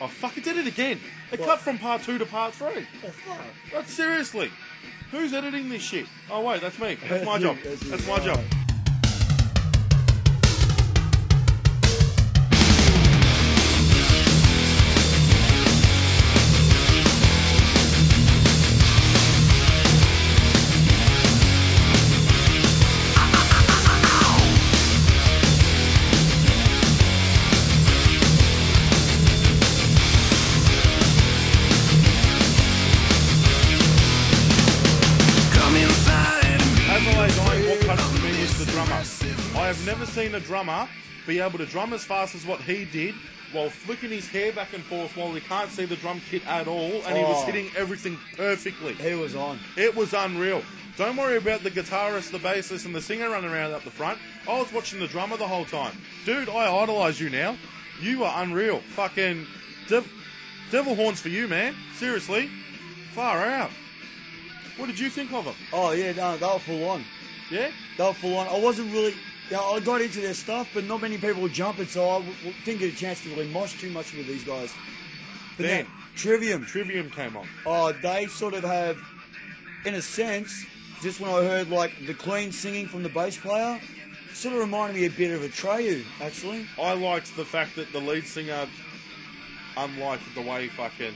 Oh, fuck, it did it again. It cut from part 2 to part 3. Oh, fuck. That's seriously. Who's editing this shit? Oh, wait, that's me. That's my job. That's my job. I have never seen a drummer be able to drum as fast as what he did while flicking his hair back and forth while he can't see the drum kit at all, and he was hitting everything perfectly. He was on. It was unreal. Don't worry about the guitarist, the bassist, and the singer running around up the front. I was watching the drummer the whole time. Dude, I idolise you now. You are unreal. Fucking devil horns for you, man. Seriously. Far out. What did you think of them? Oh, yeah, no, they were full on. Yeah? They were full on. I wasn't really... Yeah, I got into their stuff, but not many people were jumping, so I didn't get a chance to really mosh too much with these guys. But then, Trivium. Trivium came on. Oh, they sort of have, in a sense, just when I heard, like, the clean singing from the bass player, sort of reminded me a bit of Atreyu, actually. I liked the fact that the lead singer, unlike the way fucking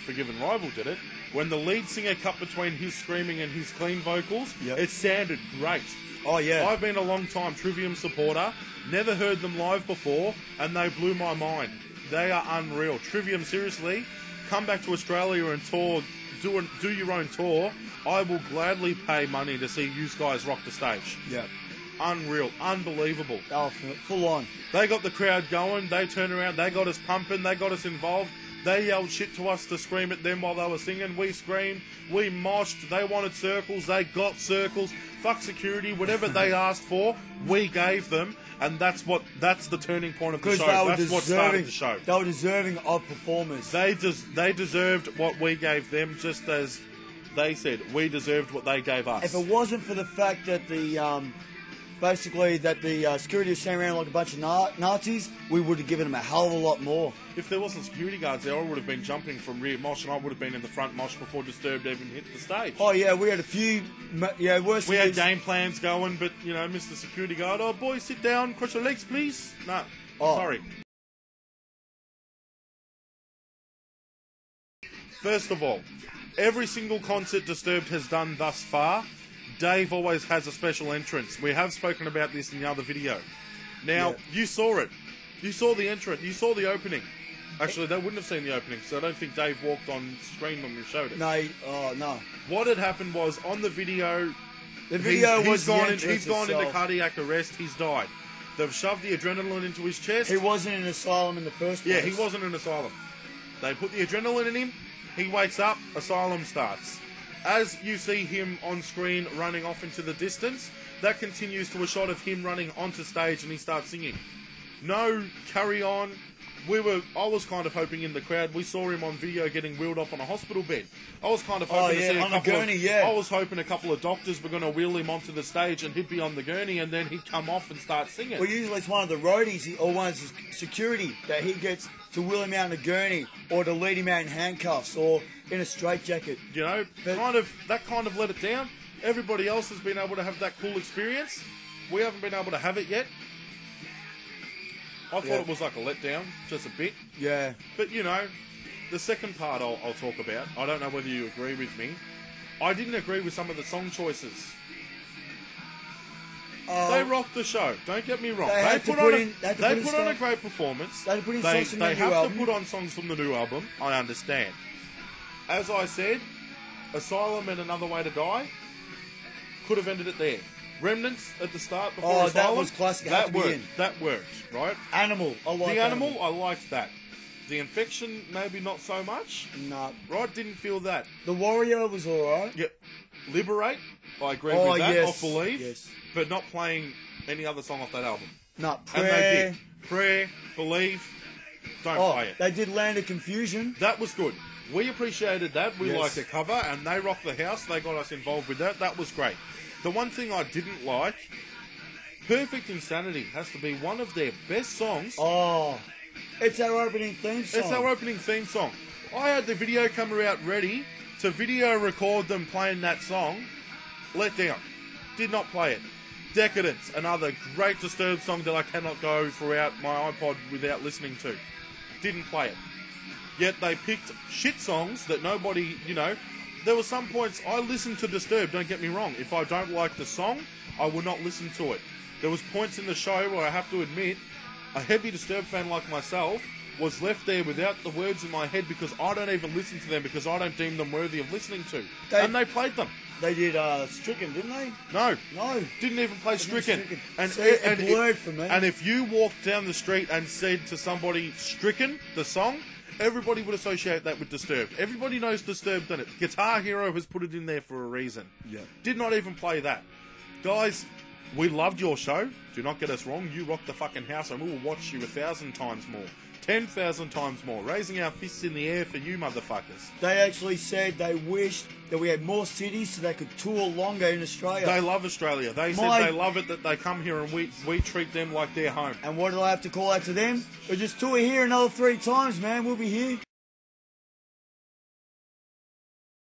Forgiven Rival did it, when the lead singer cut between his screaming and his clean vocals, it sounded great. Oh, yeah. I've been a long-time Trivium supporter, never heard them live before, and they blew my mind. They are unreal. Trivium, seriously, come back to Australia and tour, do your own tour. I will gladly pay money to see you guys rock the stage. Yeah. Unreal. Unbelievable. Oh, full on. They got the crowd going, they turned around, they got us pumping, they got us involved. They yelled shit to us to scream at them while they were singing. We screamed, we moshed, they wanted circles, they got circles. Fuck security, whatever they asked for, we gave them, and that's the turning point of the show. That's what started the show. They were deserving of performers. They deserved what we gave them, just as they said we deserved what they gave us. If it wasn't for the fact that the security was standing around like a bunch of Nazis, we would have given them a hell of a lot more. If there wasn't security guards there, I would have been jumping from rear mosh, and I would have been in the front mosh before Disturbed even hit the stage. Oh yeah, we had a few. Yeah, worse. We had game plans going, but you know, Mr. Security Guard, oh boys, sit down, cross your legs, please. No, sorry. First of all, every single concert Disturbed has done thus far, Dave always has a special entrance. We have spoken about this in the other video. Now, you saw it. You saw the entrance. You saw the opening. Actually, they wouldn't have seen the opening, so I don't think Dave walked on screen when we showed it. No, no. What had happened was, on the video... He's gone into cardiac arrest. He's died. They've shoved the adrenaline into his chest. He wasn't in an asylum in the first place. Yeah, he wasn't in an asylum. They put the adrenaline in him. He wakes up. Asylum starts. As you see him on screen running off into the distance, that continues to a shot of him running onto stage, and he starts singing. No carry on. I was kind of hoping in the crowd, we saw him on video getting wheeled off on a hospital bed. I was kind of hoping to see a gurney, I was hoping a couple of doctors were going to wheel him onto the stage and he'd be on the gurney, and then he'd come off and start singing. Well, usually it's one of the roadies or one of the security that he gets to wheel him out in a gurney, or to lead him out in handcuffs, or in a straitjacket. You know, that kind of let it down. Everybody else has been able to have that cool experience. We haven't been able to have it yet. I thought it was like a letdown, just a bit. Yeah. But, you know, the second part I'll talk about. I don't know whether you agree with me. I didn't agree with some of the song choices. They rocked the show. Don't get me wrong. They put on a great performance. They put in songs from the new album. They have to put on songs from the new album. I understand. As I said, Asylum and Another Way to Die could have ended it there. Remnants at the start before Asylum. That was classic. That worked. That worked, right? Animal. I like the Animal. I liked that. The Infection, maybe not so much. No. Right? Didn't feel that. The Warrior was alright. Yep. Liberate. I agree with that. Yes. Off Believe. Yes. But not playing any other song off that album. No. And they did. Prayer, Believe. Don't play it. They did Land of Confusion. That was good. We appreciated that. We liked the cover, and they rocked the house. They got us involved with that. That was great. The one thing I didn't like, Perfect Insanity has to be one of their best songs. Oh. It's our opening theme song. It's our opening theme song. I had the video camera out ready to video record them playing that song. Let down. Did not play it. Decadence, another great Disturbed song that I cannot go throughout my iPod without listening to. Didn't play it. Yet they picked shit songs that nobody, you know. There were some points I listened to Disturbed, don't get me wrong. If I don't like the song, I will not listen to it. There was points in the show where I have to admit, a heavy Disturbed fan like myself was left there without the words in my head because I don't even listen to them because I don't deem them worthy of listening to. And they played them. They did Stricken, didn't they? No. No. Didn't even play Stricken. And it blurred for me. And if you walked down the street and said to somebody, Stricken, the song, everybody would associate that with Disturbed. Everybody knows Disturbed, doesn't it? Guitar Hero has put it in there for a reason. Yeah. Did not even play that. Guys, we loved your show. Do not get us wrong. You rocked the fucking house and we will watch you 1,000 times more. 10,000 times more. Raising our fists in the air for you motherfuckers. They actually said they wished that we had more cities so they could tour longer in Australia. They love Australia. They said they love it that they come here and we treat them like their home. And what did I have to call out to them? We'll just tour here another 3 times, man. We'll be here.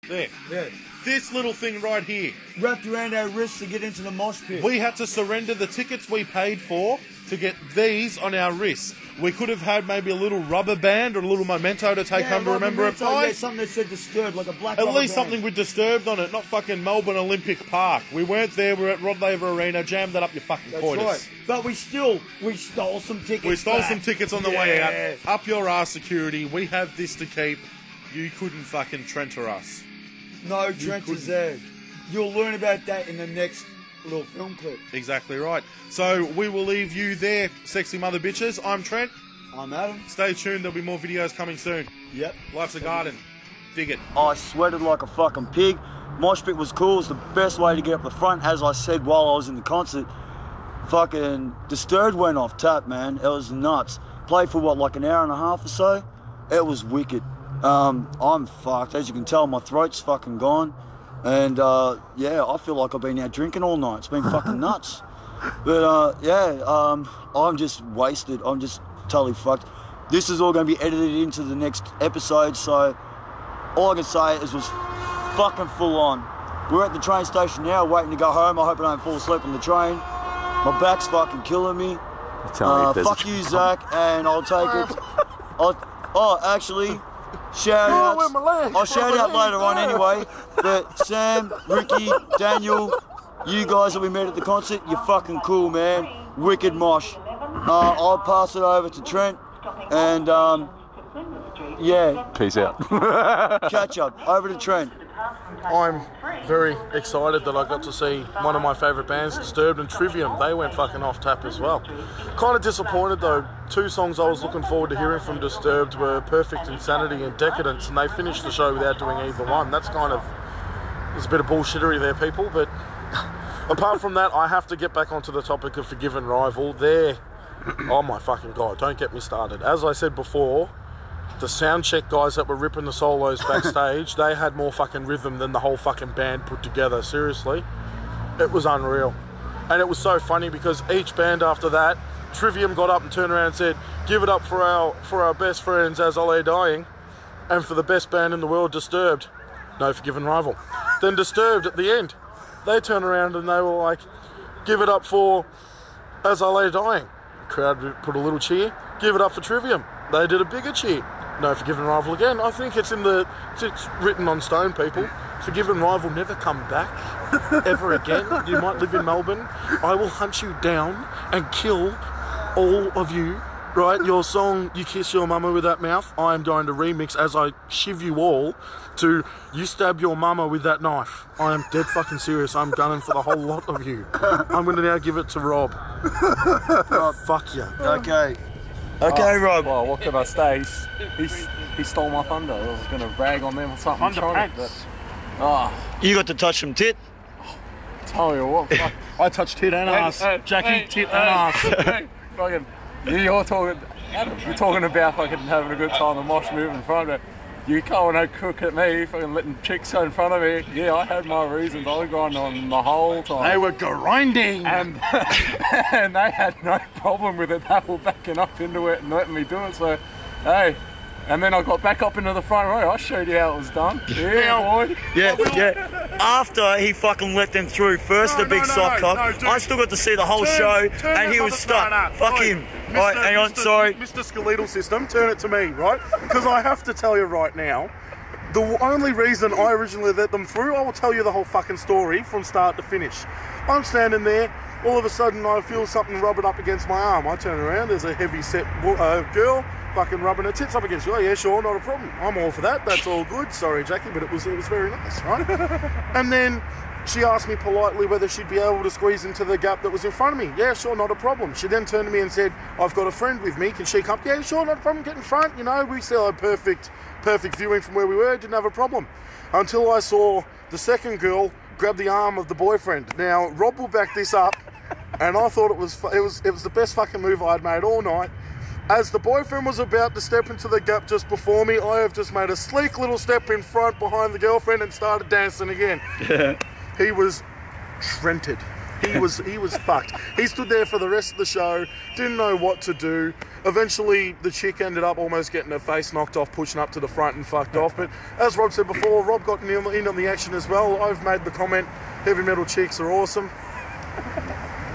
There. Yeah. This little thing right here. Wrapped around our wrists to get into the mosh pit. We had to surrender the tickets we paid for to get these on our wrists. We could have had maybe a little rubber band or a little memento to take home to remember it by. Yeah, something that said Disturbed, like a black At rubber least band. something with Disturbed on it, not fucking Melbourne Olympic Park. We weren't there, we were at Rod Laver Arena, jammed that up your fucking That's coitus. right. But we stole some tickets. We stole back. some tickets on the way out. Up your ass, security. We have this to keep. You couldn't fucking Trent or us. No, Trent is there. You'll learn about that in the next little film clip. Exactly right. So we will leave you there, sexy mother bitches. I'm Trent. I'm Adam. Stay tuned. There'll be more videos coming soon. Yep. Life's a garden. Dig it. I sweated like a fucking pig. Mosh pit was cool. It's the best way to get up the front. As I said while I was in the concert, fucking Disturbed went off tap, man. It was nuts. Played for what, like an hour and a half or so? It was wicked. I'm fucked. As you can tell, my throat's fucking gone. And yeah, I feel like I've been out drinking all night. It's been fucking nuts. But yeah, I'm just wasted. I'm just totally fucked. This is all going to be edited into the next episode, so all I can say is it was fucking full on. We're at the train station now, waiting to go home. I hope I don't fall asleep on the train. My back's fucking killing me. Fuck you, Zach, and I'll take it. Actually, shout outs. I'll shout out later on anyway. But Sam, Ricky, Daniel, you guys that we met at the concert, you're fucking cool, man. Wicked mosh. I'll pass it over to Trent, and yeah. Peace out. Catch up. Over to Trent. I'm very excited that I got to see one of my favourite bands, Disturbed and Trivium. They went fucking off tap as well. Kind of disappointed though. 2 songs I was looking forward to hearing from Disturbed were Perfect Insanity and Decadence, and they finished the show without doing either one. That's kind of, there's a bit of bullshittery there, people, but apart from that, I have to get back onto the topic of Forgiven Rival. Oh my fucking God, don't get me started. As I said before, the sound check guys that were ripping the solos backstage, they had more fucking rhythm than the whole fucking band put together. Seriously, it was unreal. And it was so funny because each band after that, Trivium got up and turned around and said, give it up for our best friends As I Lay Dying, and for the best band in the world, Disturbed. No Forgiven Rival. Then Disturbed at the end, they turned around and they were like, give it up for As I Lay Dying. Crowd put a little cheer. Give it up for Trivium. They did a bigger cheer. No Forgiven Rival again. I think it's written on stone, people. Forgiven Rival never come back ever again. You might live in Melbourne. I will hunt you down and kill all of you. Right? Your song, You Kiss Your Mama With That Mouth, I am going to remix as I shiv you all to You Stab Your Mama With That Knife. I am dead fucking serious. I'm gunning for the whole lot of you. I'm going to now give it to Rob. Fuck you. Okay. Okay, Rob. Well, what can I say? He stole my thunder. I was going to rag on them or something. You got to touch some tit. Tell you what, fuck. I touched tit and ass. Jackie, tit and ass. Fucking, you're talking about fucking having a good time, the mosh moving in front of it. You go and cook at me, fucking letting chicks go in front of me. Yeah, I had my reasons. I was grinding on the whole time. They were grinding! And, and they had no problem with it. They were backing up into it and letting me do it. So, hey. And then I got back up into the front row. I showed you how it was done. Yeah, boy. Yeah. After he fucking let them through, first the big soft cock. I still got to see the whole show, and he was stuck. Fuck him. Right, hang on, sorry. Mr. Skeletal System, turn it to me, right? Because I have to tell you right now, the only reason I originally let them through, I will tell you the whole fucking story from start to finish. I'm standing there, all of a sudden I feel something rubbing up against my arm. I turn around, there's a heavy set girl fucking rubbing her tits up against you. Oh yeah, sure, not a problem. I'm all for that. That's all good. Sorry, Jackie, but it was very nice, right? And then she asked me politely whether she'd be able to squeeze into the gap that was in front of me. Yeah, sure, not a problem. She then turned to me and said, "I've got a friend with me. Can she come?" Yeah, sure, not a problem. Get in front. You know, we still had perfect viewing from where we were. Didn't have a problem until I saw the second girl grab the arm of the boyfriend. Now, Rob will back this up, and I thought it was the best fucking move I'd made all night. As the boyfriend was about to step into the gap just before me, I have just made a sleek little step in front behind the girlfriend and started dancing again. Yeah. He was Trented. He was fucked. He stood there for the rest of the show, didn't know what to do. Eventually, the chick ended up almost getting her face knocked off, pushing up to the front and fucked off. But as Rob said before, Rob got in on the action as well. I've made the comment, heavy metal chicks are awesome.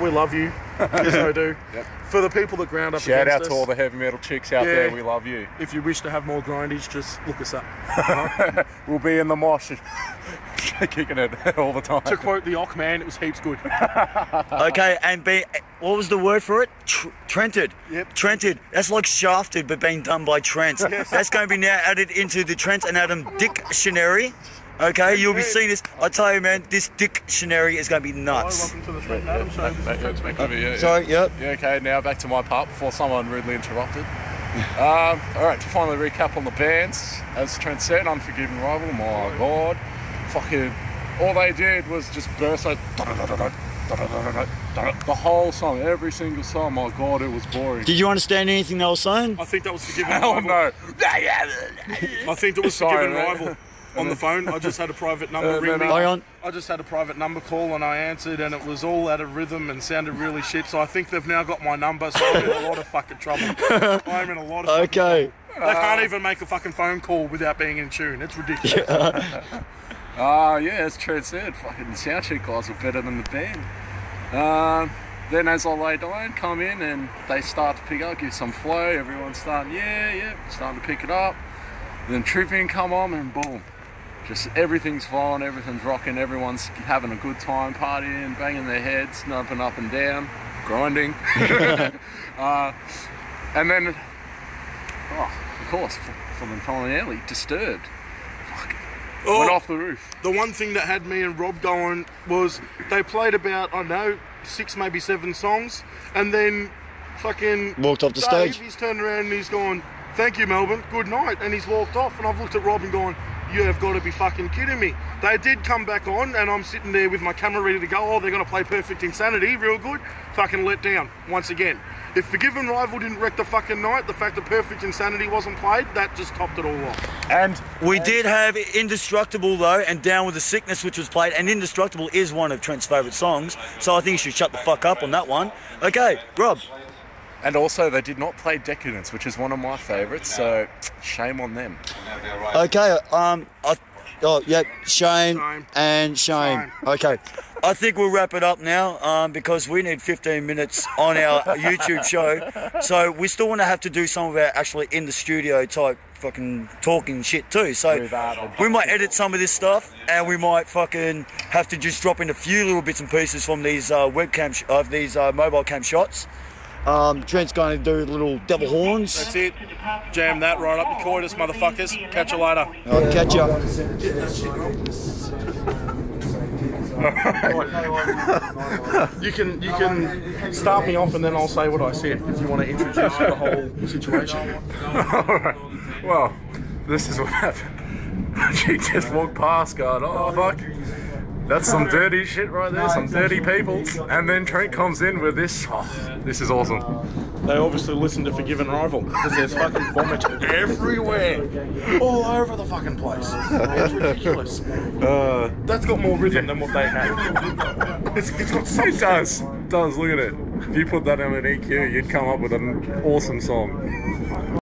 We love you. Yes, I do. Yep. For the people that ground up Shout against out us, to all the heavy metal chicks out there, we love you. If you wish to have more grindage, just look us up. We'll be in the mosh kicking it all the time. To quote the Ock Man, it was heaps good. Okay, and what was the word for it? Trented. Yep. Trented. That's like shafted, but being done by Trent. Yes. That's going to be now added into the Trent and Adam dictionary. Okay, you'll be seeing this. I tell you, man, this dictionary is going to be nuts. Welcome to the Trent and Adam show. Sorry, yep. Yeah, okay, now back to my part before someone rudely interrupted. Alright, to finally recap on the bands, as Trent said, Unforgiven Rival, my god. Fucking, all they did was just burst like the whole song, every single song. My god, it was boring. Did you understand anything they were saying? I think that was Forgiven Hell Rival. no. I think it was Forgiven Rival. On the phone, I just had a private number ring me. I just had a private number call and I answered, and it was all out of rhythm and sounded really shit. So I think they've now got my number. So I'm in a lot of fucking trouble. I'm in a lot of fucking trouble. They can't even make a fucking phone call without being in tune. It's ridiculous. Yeah, as Trent said, fucking the soundcheck guys were better than the band. Then as I lay down, come in and they start to pick up, give some flow. Everyone's starting, starting to pick it up. Then Trivium come on and boom. Just everything's fine, everything's rocking, everyone's having a good time, partying, banging their heads, jumping up and down, grinding. And then, of course, from the finale, Disturbed. Went off the roof. The one thing that had me and Rob going was they played about, I don't know, 6, maybe 7 songs, and then fucking walked off the stage. He's turned around and he's gone, "Thank you, Melbourne, good night," and he's walked off. And I've looked at Rob and gone, "You have got to be fucking kidding me." They did come back on, and I'm sitting there with my camera ready to go. Oh, they're going to play Perfect Insanity, real good. Fucking let down once again. If Forgiven Rival didn't wreck the fucking night, the fact that Perfect Insanity wasn't played, that just topped it all off. And we did have Indestructible though, and Down with the Sickness, which was played, and Indestructible is one of Trent's favourite songs, so I think you should shut the fuck up on that one. Okay, Rob. And also, they did not play Decadence, which is one of my favourites, so shame on them. Okay, shame and shame. Okay, I think we'll wrap it up now because we need 15 minutes on our YouTube show. So we still want to have to do some of our actually in the studio type fucking talking shit too. So we might edit some of this stuff, and we might fucking have to just drop in a few little bits and pieces from these webcam, these mobile cam shots. Trent's going to do little double horns. That's it. Jam that right up the coitus, motherfuckers. Catch you later. I'll catch ya. You can start me off and then I'll say what I said if you want to introduce the whole situation. Alright. Well, this is what happened. She just walked past going, "Oh fuck." That's some dirty shit right there, some dirty people. And then Trent comes in with this. Oh, this is awesome. They obviously listen to Forgiven Rival because there's fucking vomit everywhere, all over the fucking place. It's ridiculous. That's got more rhythm than what they had. It's got substance. It does. Look at it. If you put that on an EQ, you'd come up with an awesome song.